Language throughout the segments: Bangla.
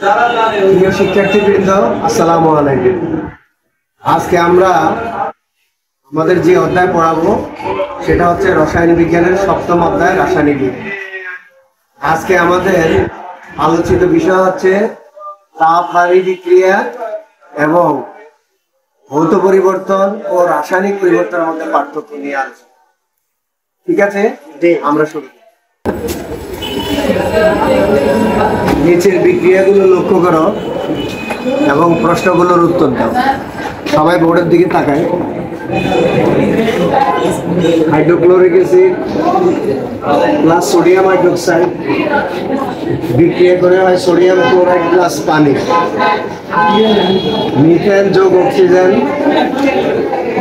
প্রিয় শিক্ষার্থীবৃন্দ, আসসালামু আলাইকুম। আজকে আমরা আমাদের যে অধ্যায় পড়াবো সেটা হচ্ছে রসায়ন বিজ্ঞানের সপ্তম অধ্যায়, রাসায়নিক বিজ্ঞান। আজকে আমাদের আলোচিত বিষয় হচ্ছে তাপ-হারি বিক্রিয়া এবং ভৌত পরিবর্তন ও রাসায়নিক পরিবর্তনের মধ্যে পার্থক্য নিয়ে আলোচনা। ঠিক আছে, আমরা শুরু। নিচের বিক্রিয়াগুলো লক্ষ্য করো এবং প্রশ্নগুলোর উত্তর দাও। সবাই বোর্ডের দিকে তাকায়। Hydrochloric acid plus sodium hydroxide বিক্রিয়া করে হয় সোডিয়াম ক্লোরাইড প্লাস পানি। মিথেন যোগ অক্সিজেন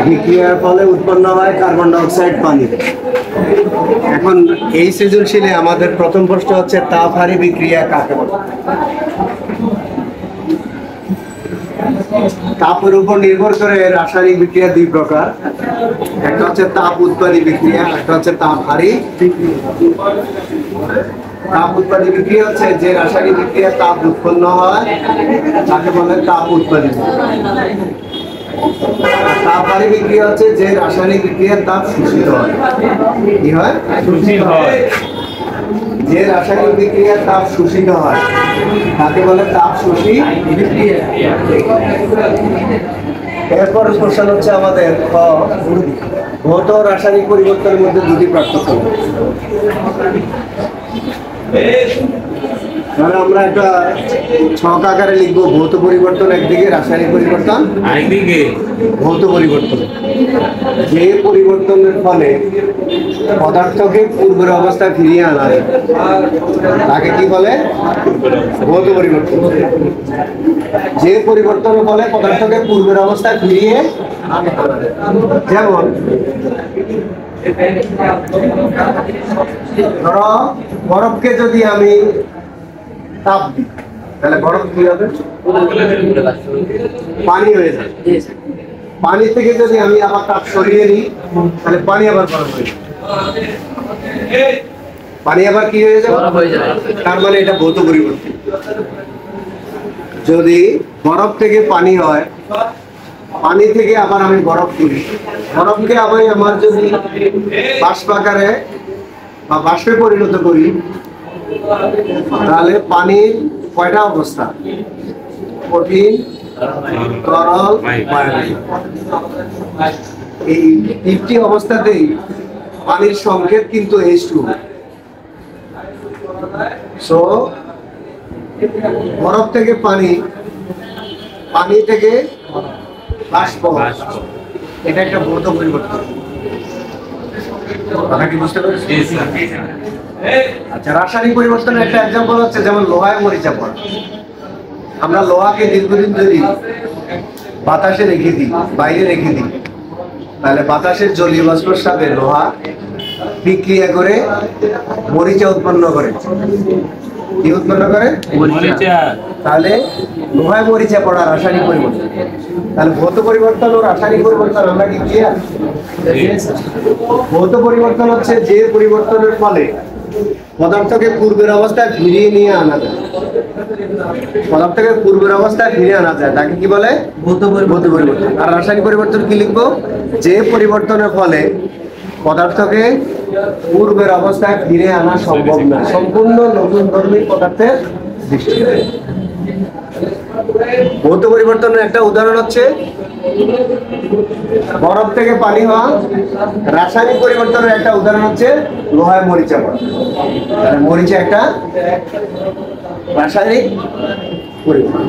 বিক্রিয়ার ফলে উৎপন্ন হয় কার্বন ডাইঅক্সাইড পানি। এখন এই সৃজনশীলে আমাদের প্রথম প্রশ্ন হচ্ছে তাপ-হারি বিক্রিয়া কাকে বলে? তাপের উপর নির্ভর করে রাসায়নিক বিক্রিয়া দুই প্রকার, একটা হচ্ছে তাপ উৎপাদী বিক্রিয়া, একটা হচ্ছে তাপ-হারি বিক্রিয়া। তাপ উৎপাদী বিক্রিয়া হচ্ছে যে রাসায়নিক বিক্রিয়া তাপ উৎপন্ন হয় তাকে বলে তাপ উৎপাদী বিক্রিয়া। তাপ-হারি বিক্রিয়া হচ্ছে যে রাসায়নিক বিক্রিয়ার তাপ শোষিত হয়। কি হয়? শোষিত হয়। যে রাসায়নিক বিক্রিয়ার তাপ শোষিত হয় তাকে বলে তাপ শোষী বিক্রিয়া। এরপর প্রশ্ন হচ্ছে আমাদের ভৌত রাসায়নিক পরিবর্তনের মধ্যে দুটি পার্থক্য। তাহলে আমরা একটা ছক আকারে লিখবো, ভৌত পরিবর্তন একদিকে, রাসায়নিক পরিবর্তন আরেকদিকে। ভৌত পরিবর্তন যে পরিবর্তনের ফলে পদার্থকে পূর্বের অবস্থায় ফিরিয়ে আনা যায় তাকে কি বলে? ভৌত পরিবর্তন। যে পরিবর্তনের ফলে পদার্থকে পূর্বের অবস্থায় ফিরিয়ে আনা যায়, যেমন ধরো বরফকে যদি আমি তাপ দিই তাহলে বরফ কি হবে? পানি হয়ে যাবে। পানি থেকে যদি আমি আবার তাপ সরিয়ে নিই তাহলে পানি আবার বরফ হয়ে যাবে। পানি আবার কি হয়ে যাবে? তার মানে এটা ভৌত পরিবর্তন। যদি বরফ থেকে পানি হয়, পানি থেকে আবার আমি বরফ করি, বরফকে আবার আমার যদি বাষ্প আকারে বা বাষ্পে পরিণত করি তাহলে পানির কয়টা অবস্থা? কঠিন, তরল, বায়বীয়। এই তিনটি অবস্থাতেই পানির সংকেত কিন্তু H2। সো বরফ থেকে পানি, পানি থেকে বাষ্প, এটা একটা ভৌত পরিবর্তন। কথা কি বুঝতে পারছি? আচ্ছা, রাসায়নিক পরিবর্তনের একটা এক্সাম্পল হচ্ছে যেমন লোহায় মরিচা পড়া। আমরা লোহাকে দীর্ঘদিন ধরে বাতাসে রেখে দিই, বাইরে রেখে দিই, তাহলে বাতাসের জলীয় বাষ্পের সাথে লোহা বিক্রিয়া করে মরিচা উৎপন্ন করে। কি উৎপন্ন করে? মরিচা। তাহলে লোহায় মরিচা পড়া রাসায়নিক পরিবর্তন। তাহলে ভৌত পরিবর্তন ও রাসায়নিক পরিবর্তন আমরা কি ক্লিয়ার? ভৌত পরিবর্তন হচ্ছে যে পরিবর্তনের ফলে পদার্থকে পূর্বের অবস্থায় ফিরিয়ে নিয়ে আনা যায়। পদার্থকে পূর্বের অবস্থায় ফিরিয়ে আনা যায় তাকে কি বলে? ভৌত পরিবর্তন। আর রাসায়নিক পরিবর্তন কি লিখবো? যে পরিবর্তনের ফলে পদার্থকে পূর্বের অবস্থায় ফিরে আনা সম্ভব না, সম্পূর্ণ নতুন ধর্মী পদার্থের সৃষ্টি হয়। ভৌত পরিবর্তনের একটা উদাহরণ হচ্ছে বরফ থেকে পানি হওয়া। রাসায়নিক পরিবর্তনের একটা উদাহরণ হচ্ছে লোহায় মরিচা পড়া। মরিচা একটা রাসায়নিক পরিবর্তন।